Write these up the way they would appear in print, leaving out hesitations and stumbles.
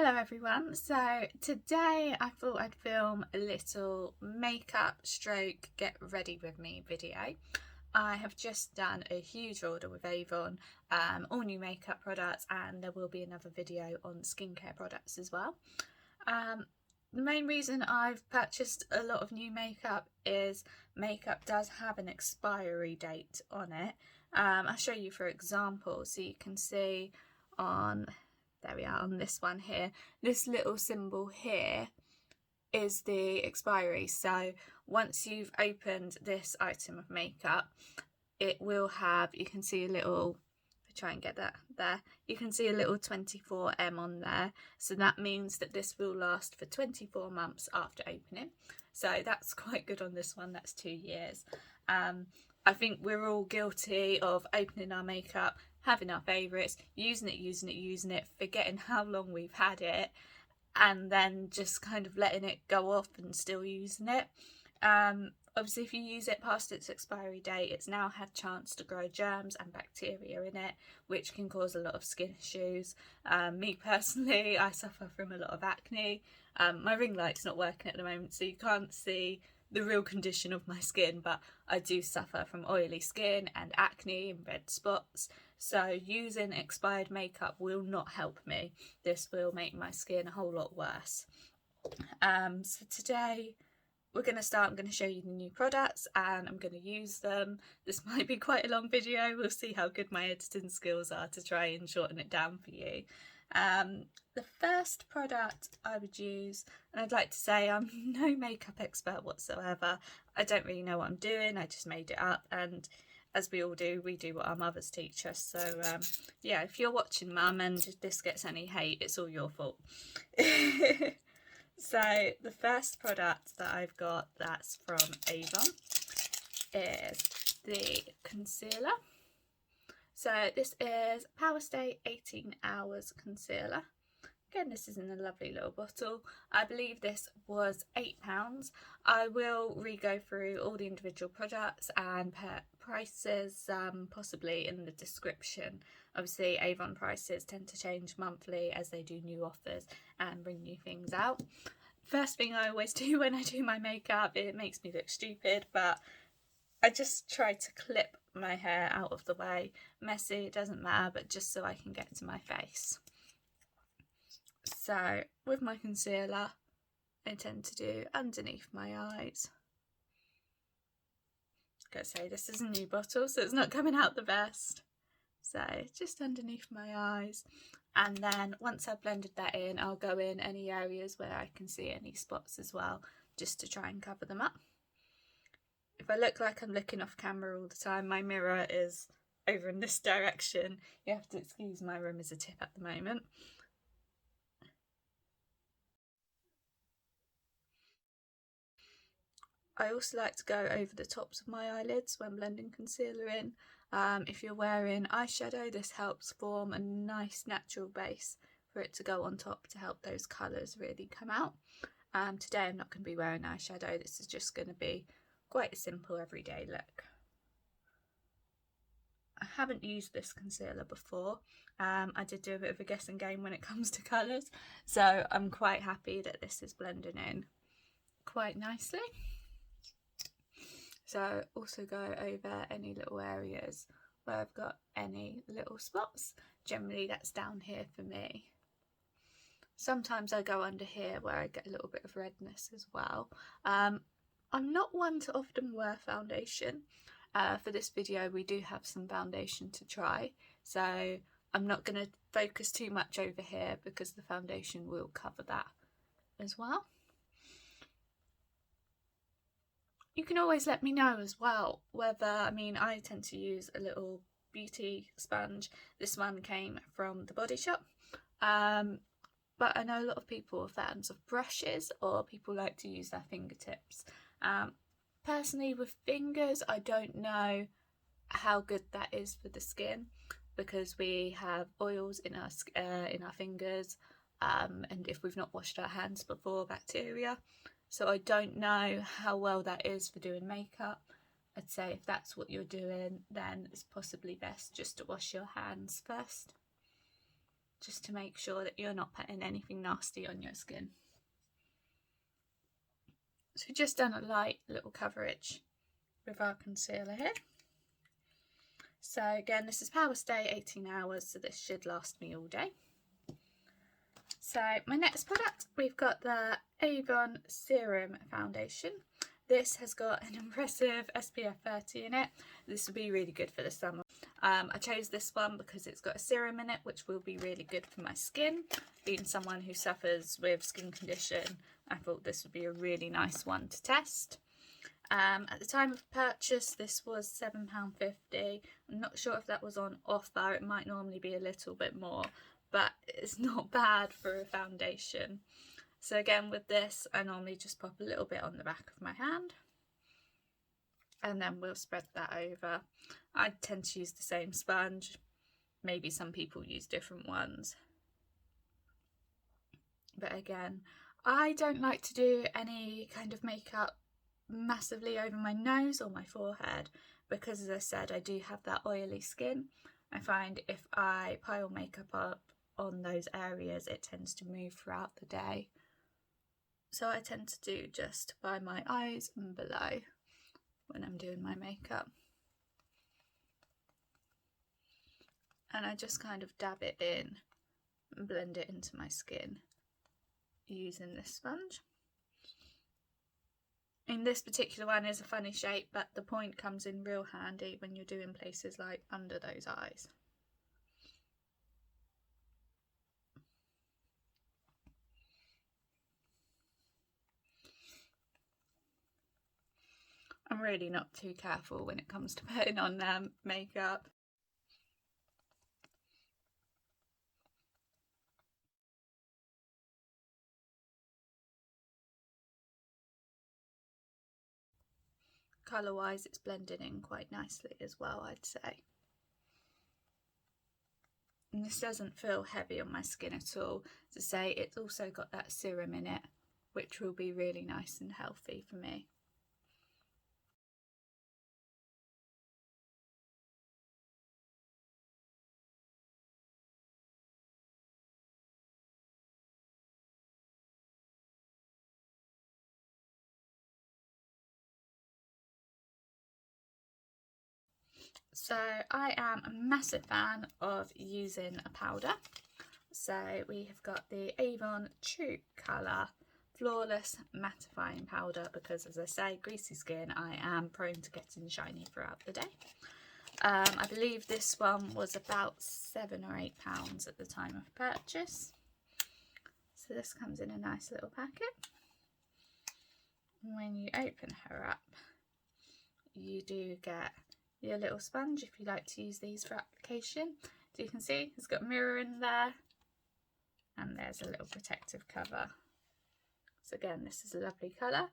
Hello everyone, so today I thought I'd film a little makeup stroke get ready with me video. I have just done a huge order with Avon, all new makeup products, and there will be another video on skincare products as well. The main reason I've purchased a lot of new makeup is makeup does have an expiry date on it. I'll show you for example, so you can see on, there we are, on this one here, this little symbol here is the expiry. So once you've opened this item of makeup, it will have, you can see a little, try and get that there, you can see a little 24M on there, so that means that this will last for 24 months after opening. So that's quite good on this one, that's 2 years. I think we're all guilty of opening our makeup, having our favourites, using it, forgetting how long we've had it, and then just kind of letting it go off and still using it. Obviously if you use it past its expiry date, it's now had chance to grow germs and bacteria in it, which can cause a lot of skin issues. Me personally, I suffer from a lot of acne. My ring light's not working at the moment, so you can't see the real condition of my skin, but I do suffer from oily skin and acne and red spots. So using expired makeup will not help me. This will make my skin a whole lot worse. So today I'm going to show you the new products and I'm going to use them. This might be quite a long video, we'll see how good my editing skills are to try and shorten it down for you. The first product I would use, and I'd like to say I'm no makeup expert whatsoever, I don't really know what I'm doing, I just made it up, and as we all do, we do what our mothers teach us. So yeah, if you're watching Mum and this gets any hate, it's all your fault. So the first product that I've got that's from Avon is the concealer. So this is Power Stay 18 Hours Concealer. Again, this is in a lovely little bottle. I believe this was £8. I will re-go through all the individual products and put prices possibly in the description. Obviously Avon prices tend to change monthly as they do new offers and bring new things out. First thing I always do when I do my makeup, it makes me look stupid, but I just try to clip my hair out of the way. Messy, it doesn't matter, but just so I can get to my face. So with my concealer, I tend to do underneath my eyes. Gotta say, this is a new bottle, so it's not coming out the best. So just underneath my eyes, and then once I've blended that in, I'll go in any areas where I can see any spots as well, just to try and cover them up. If I look like I'm looking off camera all the time, my mirror is over in this direction. You have to excuse my room as a tip at the moment. I also like to go over the tops of my eyelids when blending concealer in. If you're wearing eyeshadow, this helps form a nice natural base for it to go on top to help those colours really come out. Today I'm not going to be wearing eyeshadow, this is just going to be quite a simple everyday look. I haven't used this concealer before. I did do a bit of a guessing game when it comes to colours, so I'm quite happy that this is blending in quite nicely. So also go over any little areas where I've got any little spots. Generally that's down here for me. Sometimes I go under here where I get a little bit of redness as well. I'm not one to often wear foundation. For this video we do have some foundation to try, so I'm not going to focus too much over here because the foundation will cover that as well. You can always let me know as well whether, I tend to use a little beauty sponge. This one came from the Body Shop, but I know a lot of people are fans of brushes, or people like to use their fingertips. Personally with fingers, I don't know how good that is for the skin because we have oils in our fingers, and if we've not washed our hands before, bacteria. So I don't know how well that is for doing makeup. I'd say if that's what you're doing, then it's possibly best just to wash your hands first. just to make sure that you're not putting anything nasty on your skin. So we've just done a light little coverage with our concealer here. So again, this is Power Stay 18 hours, so this should last me all day. So my next product, we've got the Avon Serum Foundation. This has got an impressive SPF 30 in it. This will be really good for the summer. I chose this one because it's got a serum in it, which will be really good for my skin. Being someone who suffers with skin condition, I thought this would be a really nice one to test. At the time of purchase, this was £7.50. I'm not sure if that was on offer. It might normally be a little bit more, but it's not bad for a foundation. So again, with this, I normally just pop a little bit on the back of my hand, and then we'll spread that over. I tend to use the same sponge. Maybe some people use different ones. But again, I don't like to do any kind of makeup massively over my nose or my forehead because, as I said, I do have that oily skin. I find if I pile makeup up on those areas, it tends to move throughout the day. So I tend to do just by my eyes and below when I'm doing my makeup. And I just kind of dab it in and blend it into my skin using this sponge. And this particular one is a funny shape, but the point comes in real handy when you're doing places like under those eyes. I'm really not too careful when it comes to putting on makeup. Colour wise, it's blending in quite nicely as well, I'd say. And this doesn't feel heavy on my skin at all. As I say, it's also got that serum in it, which will be really nice and healthy for me. So I am a massive fan of using a powder. So we have got the Avon True Colour Flawless Mattifying Powder because, as I say, greasy skin, I am prone to getting shiny throughout the day. I believe this one was about £7 or £8 at the time of purchase. So this comes in a nice little packet. When you open her up, you do get your little sponge if you like to use these for application. So you can see it's got a mirror in there, and there's a little protective cover. So again, this is a lovely colour.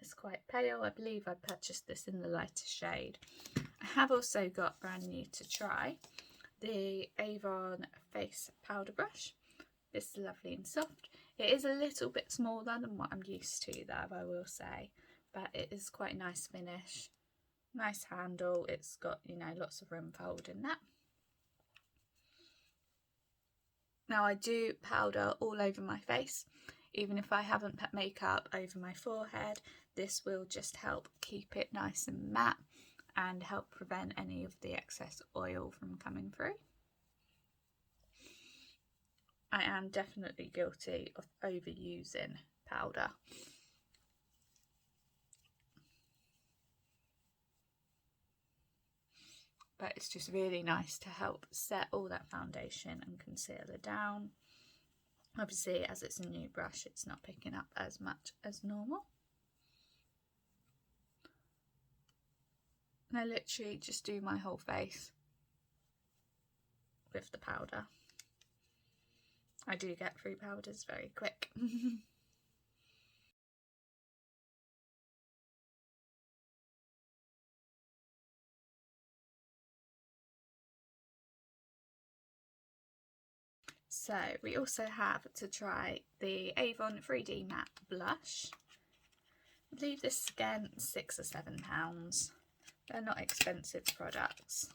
It's quite pale. I believe I purchased this in the lighter shade. I have also got brand new to try the Avon Face Powder Brush. This is lovely and soft. It is a little bit smaller than what I'm used to, though, I will say, but it is quite a nice finish. Nice handle. It's got, you know, lots of room for holding that. Now I do powder all over my face. Even if I haven't put makeup over my forehead, this will just help keep it nice and matte and help prevent any of the excess oil from coming through. I am definitely guilty of overusing powder. But it's just really nice to help set all that foundation and concealer down. Obviously, as it's a new brush, it's not picking up as much as normal. And I literally just do my whole face with the powder. I do get through powders very quick. So we also have to try the Avon 3D Matte Blush. I believe this again £6 or £7. They're not expensive products.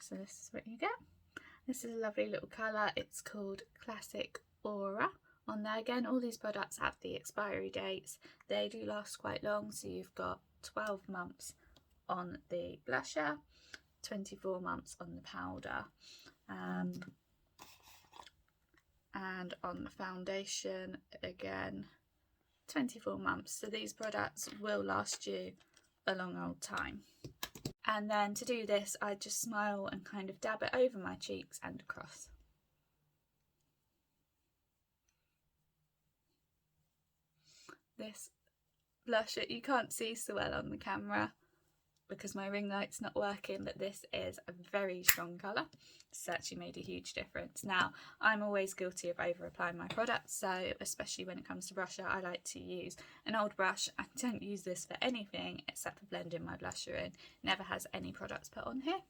So this is what you get. This is a lovely little colour. It's called Classic Aura. On there again, all these products have the expiry dates. They do last quite long, so you've got 12 months on the blusher, 24 months on the powder, and on the foundation again 24 months. So these products will last you a long old time. And then to do this, I just smile and kind of dab it over my cheeks and across. This blusher you can't see so well on the camera because my ring light's not working, but this is a very strong colour. It's actually made a huge difference. Now, I'm always guilty of over applying my products, so especially when it comes to blusher, I like to use an old brush. I don't use this for anything except for blending my blusher in. Never has any products put on here.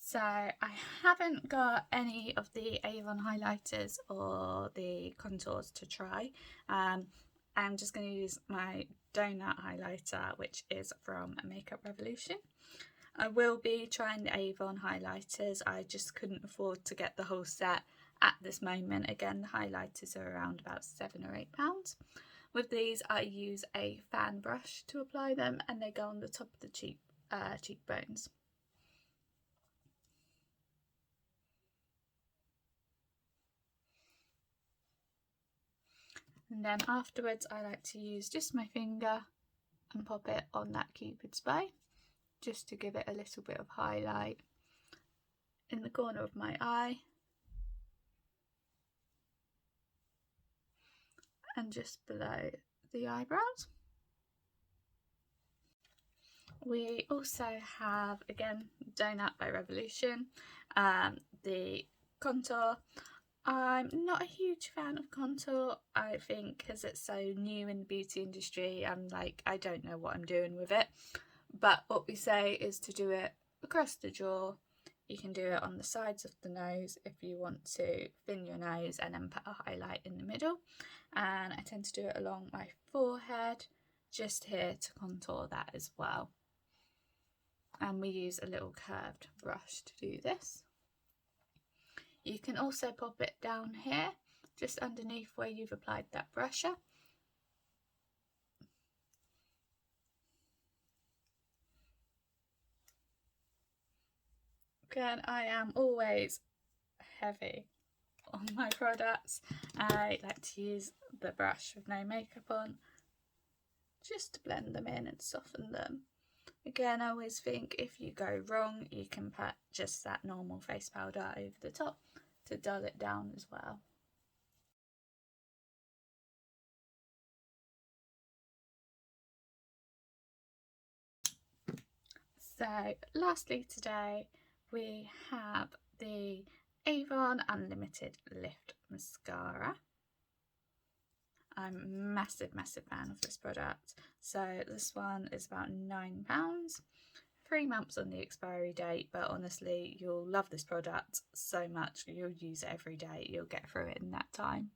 So I haven't got any of the Avon highlighters or the contours to try. I'm just going to use my donut highlighter, which is from Makeup Revolution. I will be trying the Avon highlighters. I just couldn't afford to get the whole set at this moment. Again, the highlighters are around about £7 or £8. With these, I use a fan brush to apply them, and they go on the top of the cheekbones. And then afterwards, I like to use just my finger and pop it on that Cupid's bow, just to give it a little bit of highlight in the corner of my eye, and just below the eyebrows. We also have, again, Donut by Revolution, the contour. I'm not a huge fan of contour, I think, because it's so new in the beauty industry. I don't know what I'm doing with it. But what we say is to do it across the jaw. You can do it on the sides of the nose if you want to thin your nose and then put a highlight in the middle. And I tend to do it along my forehead, just here to contour that as well. And we use a little curved brush to do this. You can also pop it down here, just underneath where you've applied that brusher. Again, I am always heavy on my products. I like to use the brush with no makeup on, just to blend them in and soften them. Again, I always think if you go wrong, you can put just that normal face powder over the top to dull it down as well. So lastly today, we have the Avon Unlimited Lift Mascara. I'm a massive fan of this product. So this one is about £9, 3 months on the expiry date, but honestly, you'll love this product so much. You'll use it every day. You'll get through it in that time.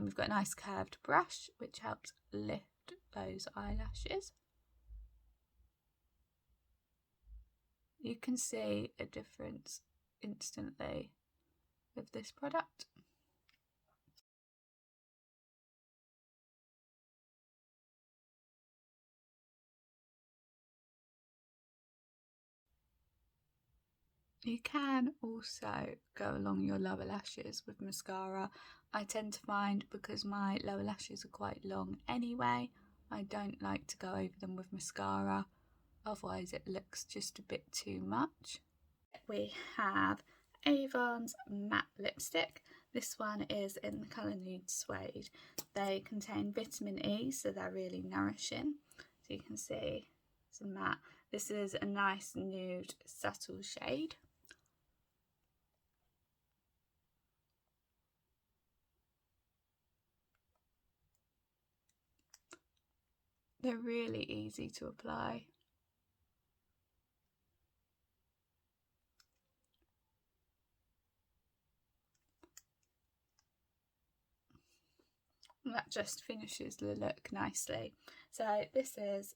We've got a nice curved brush, which helps lift those eyelashes. You can see a difference instantly with this product. You can also go along your lower lashes with mascara. I tend to find, because my lower lashes are quite long anyway, I don't like to go over them with mascara, otherwise it looks just a bit too much. We have Avon's matte lipstick. This one is in the colour Nude Suede. They contain vitamin E, so they're really nourishing. So you can see it's a matte. This is a nice nude subtle shade. They're really easy to apply. that just finishes the look nicely. So this is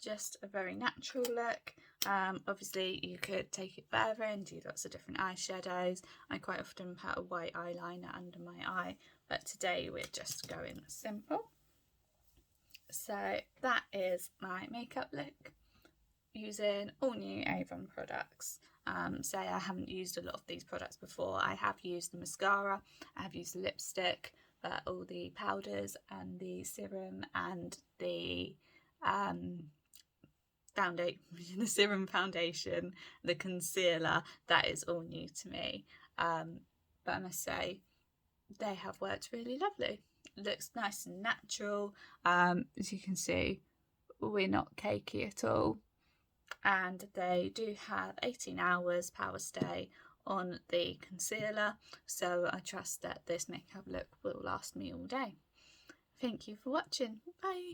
just a very natural look. Obviously you could take it further and do lots of different eyeshadows. I quite often put a white eyeliner under my eye, but today we're just going simple. So that is my makeup look using all new Avon products. So I haven't used a lot of these products before. I have used the mascara, I have used the lipstick, but all the powders and the serum and the the serum foundation, the concealer, that is all new to me. But I must say they have worked really lovely. It looks nice and natural. As you can see, we're not cakey at all, and they do have 18 hours power stay on the concealer, so I trust that this makeup look will last me all day. Thank you for watching. Bye.